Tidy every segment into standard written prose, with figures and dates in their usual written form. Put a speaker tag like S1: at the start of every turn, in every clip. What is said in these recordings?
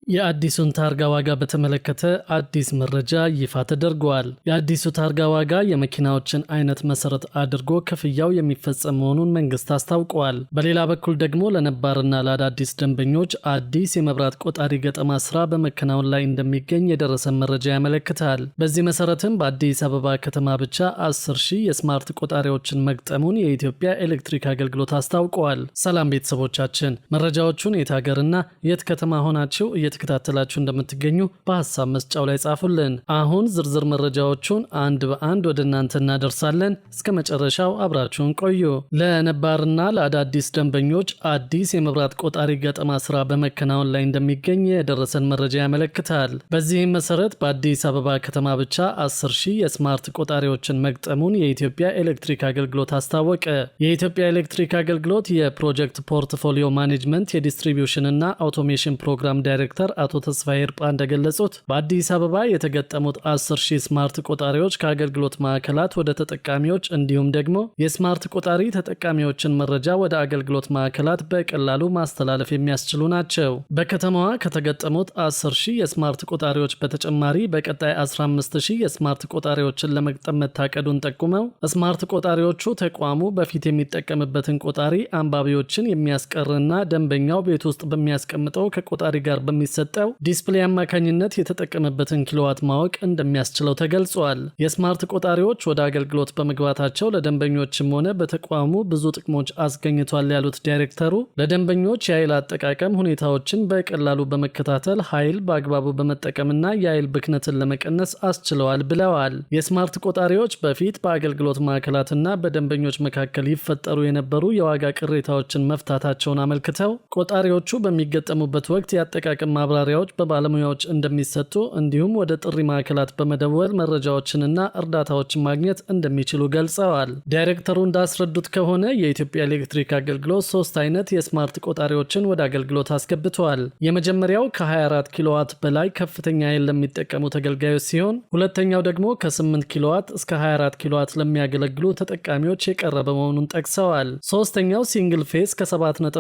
S1: የአዲሱን ታርጋ ዋጋ በተመለከተ አዲስ መረጃ ይፋ ተደርጓል። የአዲሱ ታርጋ ዋጋ የመኪናዎችን አይነት መሰረት አድርጎ ክፍያው የሚፈጸም መሆኑን መንግስት አስታውቋል። በሌላ በኩል ደግሞ ለነባርና ለአዳዲስ ደንበኞች አዲስ የመብራት ቆጣሪ ገጠማ ስራ በመከናወን ላይ እንደሚገኝ የደረሰ መረጃ ያመለክታል። በዚህ መሰረትም በአዲስ አበባ ከተማ ብቻ 10,000 የስማርት ቆጣሪዎችን መግጠሙን የኢትዮጵያ ኤሌክትሪክ አገልግሎት አስታውቋል። ሰላም ቤተሰቦቻችን፣ መረጃዎቹን የት ሀገርና የት ከተማ ሆናችሁ እየተከታተላችሁ እንደምትገኙ በሐሳብ መስጫው ላይ ጻፉልን። አሁን ዝርዝር መረጃዎቹን አንድ በአንድ ወደ እናንተ እናደርሳለን። እስከ መጨረሻው አብራችሁን ቆዩ። ለነባርና ለአዳዲስ ደንበኞች አዲስ የመብራት ቆጣሪ ገጠማ ስራ በመከናወን ላይ እንደሚገኝ የደረሰን መረጃ ያመለክታል። በዚህም መሰረት በአዲስ አበባ ከተማ ብቻ 10,000 የስማርት ቆጣሪዎችን መግጠሙን የኢትዮጵያ ኤሌክትሪክ አገልግሎት አስታወቀ። የኢትዮጵያ ኤሌክትሪክ አገልግሎት የፕሮጀክት ፖርትፎሊዮ ማኔጅመንት የዲስትሪቢዩሽን እና አውቶሜሽን ፕሮግራም ዳይሬክተር አቶ ተስፋዬ ርጳ እንደገለጹት በአዲስ አበባ የተገጠሙት 10,000 ስማርት ቆጣሪዎች ከአገልግሎት ማዕከላት ወደ ተጠቃሚዎች እንዲሁም ደግሞ የስማርት ቆጣሪ ተጠቃሚዎችን መረጃ ወደ አገልግሎት ማዕከላት በቀላሉ ማስተላለፍ የሚያስችሉ ናቸው። በከተማዋ ከተገጠሙት 10,000 የስማርት ቆጣሪዎች በተጨማሪ በቀጣይ 15,000 የስማርት ቆጣሪዎችን ለመግጠም መታቀዱን ጠቁመው ስማርት ቆጣሪዎቹ ተቋሙ በፊት የሚጠቀምበትን ቆጣሪ አንባቢዎችን የሚያስቀርና ደንበኛው ቤት ውስጥ በሚያስቀምጠው ከቆጣሪ ጋር በሚሰጠው ዲስፕሌይ አማካኝነት የተጠቀመበትን ኪሎዋት ማወቅ እንደሚያስችለው ተገልጿል። የስማርት ቆጣሪዎች ወደ አገልግሎት በመግባታቸው ለደንበኞችም ሆነ በተቋሙ ብዙ ጥቅሞች አስገኝቷል ያሉት ዳይሬክተሩ ለደንበኞች የኃይል አጠቃቀም ሁኔታዎችን በቀላሉ በመከታተል ኃይል በአግባቡ በመጠቀምና የኃይል ብክነትን ለመቀነስ አስችለዋል ብለዋል። የስማርት ቆጣሪዎች በፊት በአገልግሎት ማዕከላትና በደንበኞች መካከል ይፈጠሩ የነበሩ የዋጋ ቅሬታዎችን መፍታታቸውን አመልክተው ቆጣሪዎቹ በሚገጠሙበት ወቅት የአጠቃቀም ማብራሪያዎች በባለሙያዎች እንደሚሰጡ እንዲሁም ወደ ጥሪ ማዕከላት በመደወል መረጃዎችንና እርዳታዎችን ማግኘት እንደሚችሉ ገልጸዋል። ዳይሬክተሩ እንዳስረዱት ከሆነ የኢትዮጵያ ኤሌክትሪክ አገልግሎት 3 አይነት የስማርት ቆጣሪዎችን ወደ አገልግሎት አስገብተዋል። የመጀመሪያው ከ24 ኪሎዋት በላይ ከፍተኛ ኃይል ለሚጠቀሙ ተገልጋዮች ሲሆን ሁለተኛው ደግሞ ከ8 ኪሎዋት እስከ 24 ኪሎዋት ለሚያገለግሉ ተጠቃሚዎች የቀረበ መሆኑን ጠቅሰዋል። ሶስተኛው ሲንግል ፌስ ከ7.5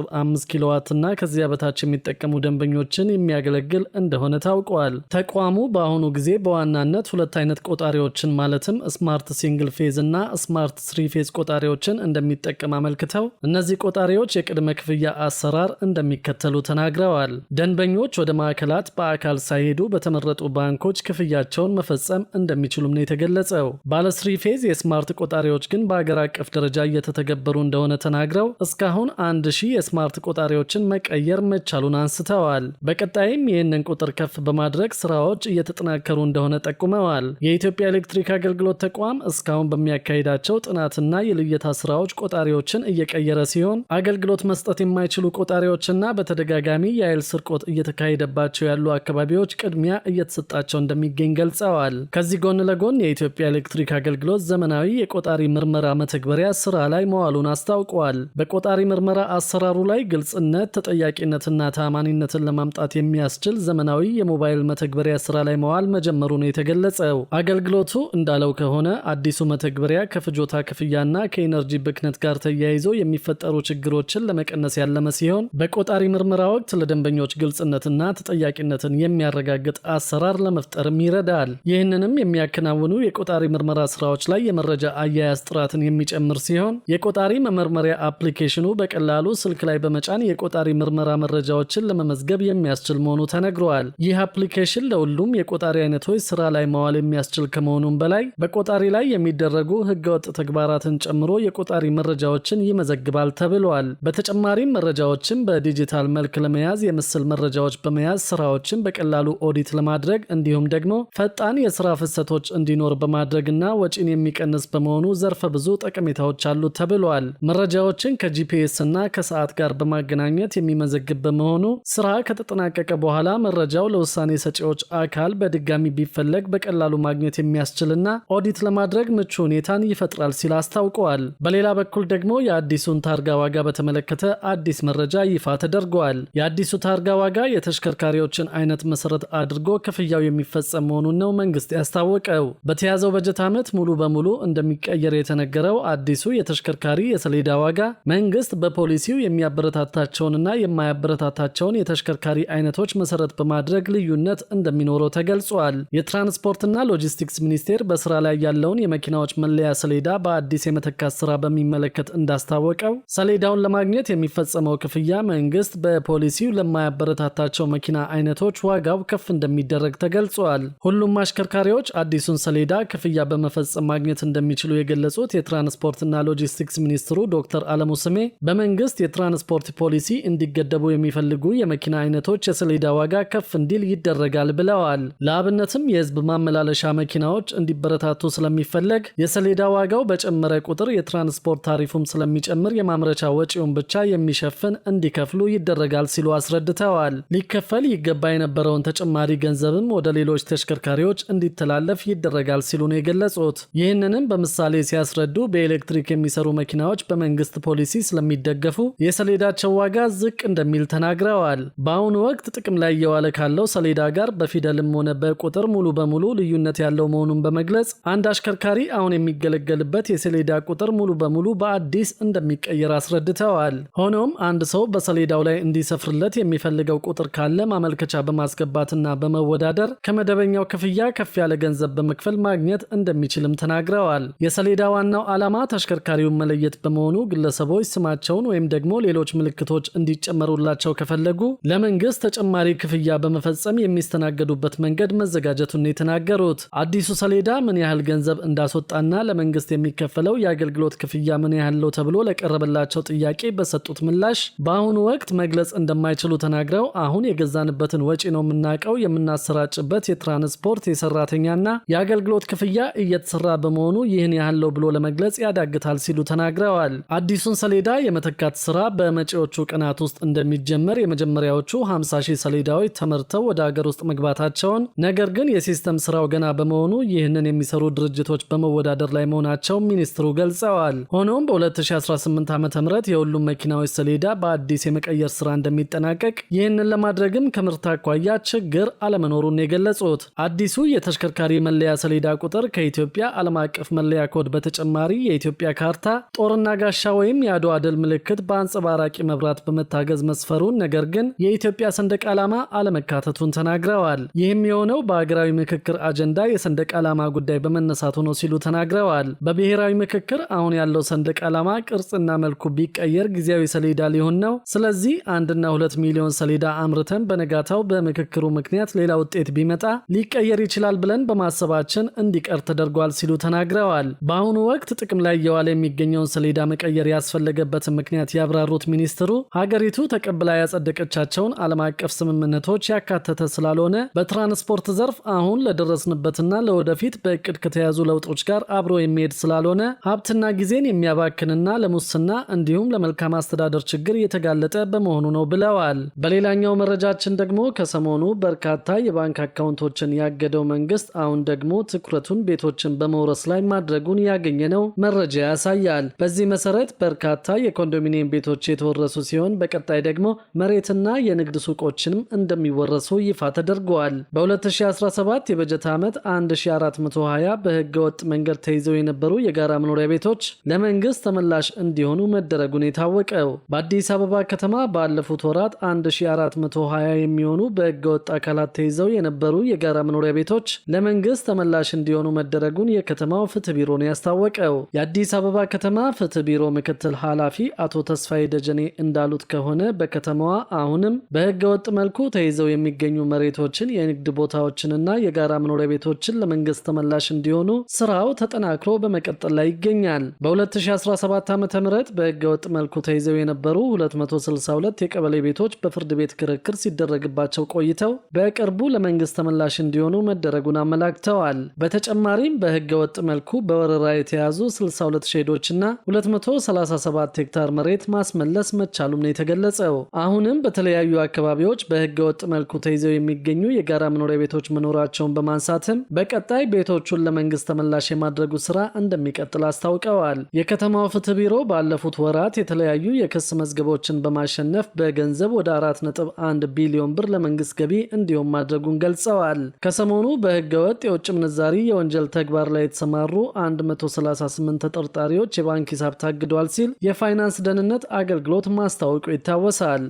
S1: ኪሎዋት እና ከዚያ በታች የሚጠቀሙ ደንበኞችን የሚያገለግል እንደሆነ ታውቋል። ተቋሙ በአሁኑ ጊዜ በዋናነት 2 አይነት ቆጣሪዎችን ማለትም ስማርት ሲንግል ፌዝ እና ስማርት 3 ፌዝ ቆጣሪዎችን እንደሚጠቀም አመልክተው እነዚህ ቆጣሪዎች የቅድመ ክፍያ አሰራር እንደሚከተሉ ተናግረዋል። ደንበኞች ወደ ማዕከላት በአካል ሳይሄዱ በተመረጡ ባንኮች ክፍያቸውን መፈጸም እንደሚችሉም ነው የተገለጸው። ባለ 3 ፌዝ የስማርት ቆጣሪዎች ግን በአገር አቀፍ ደረጃ እየተተገበሩ እንደሆነ ተናግረው እስካሁን 1,000 የስማርት ቆጣሪዎችን መቀየር መቻሉን አንስተዋል። በቀጣይም ይህንን ቁጥር ከፍ በማድረግ ስራዎች እየተጠናከሩ እንደሆነ ጠቁመዋል። የኢትዮጵያ ኤሌክትሪክ አገልግሎት ተቋም እስካሁን በሚያካሂዳቸው ጥናትና የልየታ ስራዎች ቆጣሪዎችን እየቀየረ ሲሆን አገልግሎት መስጠት የማይችሉ ቆጣሪዎችና በተደጋጋሚ የኃይል ስርቆት እየተካሄደባቸው ያሉ አካባቢዎች ቅድሚያ እየተሰጣቸው እንደሚገኝ ገልጸዋል። ከዚህ ጎን ለጎን የኢትዮጵያ ኤሌክትሪክ አገልግሎት ዘመናዊ የቆጣሪ ምርመራ መተግበሪያ ስራ ላይ መዋሉን አስታውቋል። በቆጣሪ ምርመራ አሰራሩ ላይ ግልጽነት፣ ተጠያቂነትና ታማኒነትን ለማምጣት የሚያስችል ዘመናዊ የሞባይል መተግበሪያ ስራ ላይ መዋል መጀመሩ ነው የተገለጸው። አገልግሎቱ እንዳለው ከሆነ አዲሱ መተግበሪያ ከፍጆታ ክፍያና ከኢነርጂ ብክነት ጋር ተያይዞ የሚፈጠሩ ችግሮችን ለመቀነስ ያለመ ሲሆን በቆጣሪ ምርመራ ወቅት ለደንበኞች ግልጽነትና ተጠያቂነትን የሚያረጋግጥ አሰራር ለመፍጠርም ይረዳል። ይህንንም የሚያከናውኑ የቆጣሪ ምርመራ ስራዎች ላይ የመረጃ አያያዝ ጥራትን የሚጨምር ሲሆን የቆጣሪ መመርመሪያ አፕሊኬሽኑ በቀላሉ ስልክ ላይ በመጫን የቆጣሪ ምርመራ መረጃዎችን ለመመዝገብ የሚያስችል መሆኑ ተነግሯል። ይህ አፕሊኬሽን ለሁሉም የቆጣሪ አይነቶች ስራ ላይ መዋል የሚያስችል ከመሆኑም በላይ በቆጣሪ ላይ የሚደረጉ ህገወጥ ተግባራትን ጨምሮ የቆጣሪ መረጃዎችን ይመዘግባል ተብሏል። በተጨማሪም መረጃዎችን በዲጂታል መልክ ለመያዝ የምስል መረጃዎች በመያዝ ስራዎችን በቀላሉ ኦዲት ለማድረግ እንዲሁም ደግሞ ፈጣን የስራ ፍሰቶች እንዲኖር በማድረግና ወጪን የሚቀንስ በመሆኑ ዘርፈ ብዙ ጠቀሜታዎች አሉት ተብሏል። መረጃዎችን ከጂፒኤስ እና ከሰዓት ጋር በማገናኘት የሚመዘግብ በመሆኑ ስራ ከተጠናቀቀ በኋላ መረጃው ለውሳኔ ሰጪዎች አካል በድጋሚ ቢፈለግ በቀላሉ ማግኘት የሚያስችልና ኦዲት ለማድረግ ምቹ ሁኔታን ይፈጥራል ሲል አስታውቀዋል። በሌላ በኩል ደግሞ የአዲሱን ታርጋ ዋጋ በተመለከተ አዲስ መረጃ ይፋ ተደርጓል። የአዲሱ ታርጋ ዋጋ የተሽከርካሪዎችን አይነት መሰረት አድርጎ ክፍያው የሚፈጸም መሆኑን ነው መንግስት ያስታወቀው። በተያዘው በጀት ዓመት ሙሉ በሙሉ እንደሚቀየር የተነገረው አዲሱ የተሽከርካሪ የሰሌዳ ዋጋ መንግስት በፖሊሲው የሚያበረታታቸውንና የማያበረታታቸውን የተሽከርካሪ አይነቶች አይነቶች መሰረት በማድረግ ልዩነት እንደሚኖረው ተገልጿል። የትራንስፖርትና ሎጂስቲክስ ሚኒስቴር በስራ ላይ ያለውን የመኪናዎች መለያ ሰሌዳ በአዲስ የመተካት ስራ በሚመለከት እንዳስታወቀው ሰሌዳውን ለማግኘት የሚፈጸመው ክፍያ መንግስት በፖሊሲው ለማያበረታታቸው መኪና አይነቶች ዋጋው ከፍ እንደሚደረግ ተገልጿል። ሁሉም አሽከርካሪዎች አዲሱን ሰሌዳ ክፍያ በመፈጸም ማግኘት እንደሚችሉ የገለጹት የትራንስፖርትና ሎጂስቲክስ ሚኒስትሩ ዶክተር አለሙ ስሜ በመንግስት የትራንስፖርት ፖሊሲ እንዲገደቡ የሚፈልጉ የመኪና አይነቶች የሰሌዳ ዋጋ ከፍ እንዲል ይደረጋል ብለዋል። ለአብነትም የህዝብ ማመላለሻ መኪናዎች እንዲበረታቱ ስለሚፈለግ የሰሌዳ ዋጋው በጨመረ ቁጥር የትራንስፖርት ታሪፉም ስለሚጨምር የማምረቻ ወጪውን ብቻ የሚሸፍን እንዲከፍሉ ይደረጋል ሲሉ አስረድተዋል። ሊከፈል ይገባ የነበረውን ተጨማሪ ገንዘብም ወደ ሌሎች ተሽከርካሪዎች እንዲተላለፍ ይደረጋል ሲሉ ነው የገለጹት። ይህንንም በምሳሌ ሲያስረዱ በኤሌክትሪክ የሚሰሩ መኪናዎች በመንግስት ፖሊሲ ስለሚደገፉ የሰሌዳቸው ዋጋ ዝቅ እንደሚል ተናግረዋል። በአሁኑ ወቅት ጥቅም ላይ እየዋለ ካለው ሰሌዳ ጋር በፊደልም ሆነ በቁጥር ሙሉ በሙሉ ልዩነት ያለው መሆኑን በመግለጽ አንድ አሽከርካሪ አሁን የሚገለገልበት የሰሌዳ ቁጥር ሙሉ በሙሉ በአዲስ እንደሚቀየር አስረድተዋል። ሆኖም አንድ ሰው በሰሌዳው ላይ እንዲሰፍርለት የሚፈልገው ቁጥር ካለ ማመልከቻ በማስገባትና በመወዳደር ከመደበኛው ክፍያ ከፍ ያለ ገንዘብ በመክፈል ማግኘት እንደሚችልም ተናግረዋል። የሰሌዳ ዋናው ዓላማ ተሽከርካሪውን መለየት በመሆኑ ግለሰቦች ስማቸውን ወይም ደግሞ ሌሎች ምልክቶች እንዲጨመሩላቸው ከፈለጉ ለመንግስት ተጨማሪ ክፍያ በመፈጸም የሚስተናገዱበት መንገድ መዘጋጀቱን የተናገሩት አዲሱ ሰሌዳ ምን ያህል ገንዘብ እንዳስወጣና ለመንግስት የሚከፈለው የአገልግሎት ክፍያ ምን ያህል ነው ተብሎ ለቀረበላቸው ጥያቄ በሰጡት ምላሽ በአሁኑ ወቅት መግለጽ እንደማይችሉ ተናግረው አሁን የገዛንበትን ወጪ ነው የምናውቀው፣ የምናሰራጭበት የትራንስፖርት የሰራተኛና የአገልግሎት ክፍያ እየተሰራ በመሆኑ ይህን ያህል ነው ብሎ ለመግለጽ ያዳግታል ሲሉ ተናግረዋል። አዲሱን ሰሌዳ የመተካት ስራ በመጪዎቹ ቀናት ውስጥ እንደሚጀመር የመጀመሪያዎቹ 50,000 ሰሌዳዎች ተመርተው ወደ ሀገር ውስጥ መግባታቸውን፣ ነገር ግን የሲስተም ስራው ገና በመሆኑ ይህንን የሚሰሩ ድርጅቶች በመወዳደር ላይ መሆናቸው ሚኒስትሩ ገልጸዋል። ሆኖም በ2018 ዓ.ም የሁሉም መኪናዎች ሰሌዳ በአዲስ የመቀየር ስራ እንደሚጠናቀቅ፣ ይህንን ለማድረግም ከምርት አኳያ ችግር አለመኖሩን የገለጹት አዲሱ የተሽከርካሪ መለያ ሰሌዳ ቁጥር ከኢትዮጵያ ዓለም አቀፍ መለያ ኮድ በተጨማሪ የኢትዮጵያ ካርታ፣ ጦርና ጋሻ ወይም የአድዋ ድል ምልክት በአንጸባራቂ መብራት በመታገዝ መስፈሩን፣ ነገር ግን የኢትዮጵያ ሰንደቅ ዓላማ አለመካተቱን ተናግረዋል። ይህም የሆነው በሀገራዊ ምክክር አጀንዳ የሰንደቅ ዓላማ ጉዳይ በመነሳቱ ነው ሲሉ ተናግረዋል። በብሔራዊ ምክክር አሁን ያለው ሰንደቅ ዓላማ ቅርጽና መልኩ ቢቀየር ጊዜያዊ ሰሌዳ ሊሆን ነው። ስለዚህ 1.2 ሚሊዮን ሰሌዳ አምርተን በነጋታው በምክክሩ ምክንያት ሌላ ውጤት ቢመጣ ሊቀየር ይችላል ብለን በማሰባችን እንዲቀር ተደርጓል ሲሉ ተናግረዋል። በአሁኑ ወቅት ጥቅም ላይ እየዋለ የሚገኘውን ሰሌዳ መቀየር ያስፈለገበትን ምክንያት ያብራሩት ሚኒስትሩ ሀገሪቱ ተቀብላ ያጸደቀቻቸውን ዓለም አቀፍ ስምምነቶች ያካተተ ስላልሆነ በትራንስፖርት ዘርፍ አሁን ለደረስንበትና ለወደፊት በእቅድ ከተያዙ ለውጦች ጋር አብሮ የሚሄድ ስላልሆነ ሀብትና ጊዜን የሚያባክንና ለሙስና እንዲሁም ለመልካም አስተዳደር ችግር የተጋለጠ በመሆኑ ነው ብለዋል። በሌላኛው መረጃችን ደግሞ ከሰሞኑ በርካታ የባንክ አካውንቶችን ያገደው መንግስት አሁን ደግሞ ትኩረቱን ቤቶችን በመውረስ ላይ ማድረጉን ያገኘነው መረጃ ያሳያል። በዚህ መሰረት በርካታ የኮንዶሚኒየም ቤቶች የተወረሱ ሲሆን በቀጣይ ደግሞ መሬትና የንግድ ሱቆችንም እንደሚወረሱ ይፋ ተደርገዋል። በ2017 የበጀት ዓመት 1420 በህገ ወጥ መንገድ ተይዘው የነበሩ የጋራ መኖሪያ ቤቶች ለመንግስት ተመላሽ እንዲሆኑ መደረጉን የታወቀው በአዲስ አበባ ከተማ ባለፉት ወራት 1420 የሚሆኑ በህገ ወጥ አካላት ተይዘው የነበሩ የጋራ መኖሪያ ቤቶች ለመንግስት ተመላሽ እንዲሆኑ መደረጉን የከተማው ፍትህ ቢሮ ነው ያስታወቀው። የአዲስ አበባ ከተማ ፍትህ ቢሮ ምክትል ኃላፊ አቶ ተስፋዬ ደጀኔ እንዳሉት ከሆነ በከተማዋ አሁንም በህገ ወጥ መልኩ ተይዘው የሚገኙ መሬቶችን፣ የንግድ ቦታዎችንና የጋራ መኖሪያ ቤቶችን ለመንግስት ተመላሽ እንዲሆኑ ስራው ተጠናክሮ በመቀጠል ላይ ይገኛል። በ2017 ዓ.ም በህገ ወጥ መልኩ ተይዘው የነበሩ 262 የቀበሌ ቤቶች በፍርድ ቤት ክርክር ሲደረግባቸው ቆይተው በቅርቡ ለመንግስት ተመላሽ እንዲሆኑ መደረጉን አመላክተዋል። በተጨማሪም በህገ ወጥ መልኩ በወረራ የተያዙ 62 ሼዶችና 237 ሄክታር መሬት ማስመለስ መቻሉም ነው የተገለጸው። አሁንም በተለያዩ አካባቢዎች በህገ ወጥ መልኩ ተይዘው የሚገኙ የጋራ መኖሪያ ቤቶች መኖራቸውን በማንሳትም በቀጣይ ቤቶቹን ለመንግስት ተመላሽ የማድረጉ ስራ እንደሚቀጥል አስታውቀዋል። የከተማው ፍትህ ቢሮ ባለፉት ወራት የተለያዩ የክስ መዝገቦችን በማሸነፍ በገንዘብ ወደ 4.1 ቢሊዮን ብር ለመንግስት ገቢ እንዲሁም ማድረጉን ገልጸዋል። ከሰሞኑ በህገ ወጥ የውጭ ምንዛሪ የወንጀል ተግባር ላይ የተሰማሩ 138 ተጠርጣሪዎች የባንክ ሂሳብ ታግዷል ሲል የፋይናንስ ደህንነት አገልግሎት ማስታወቁ ይታወሳል።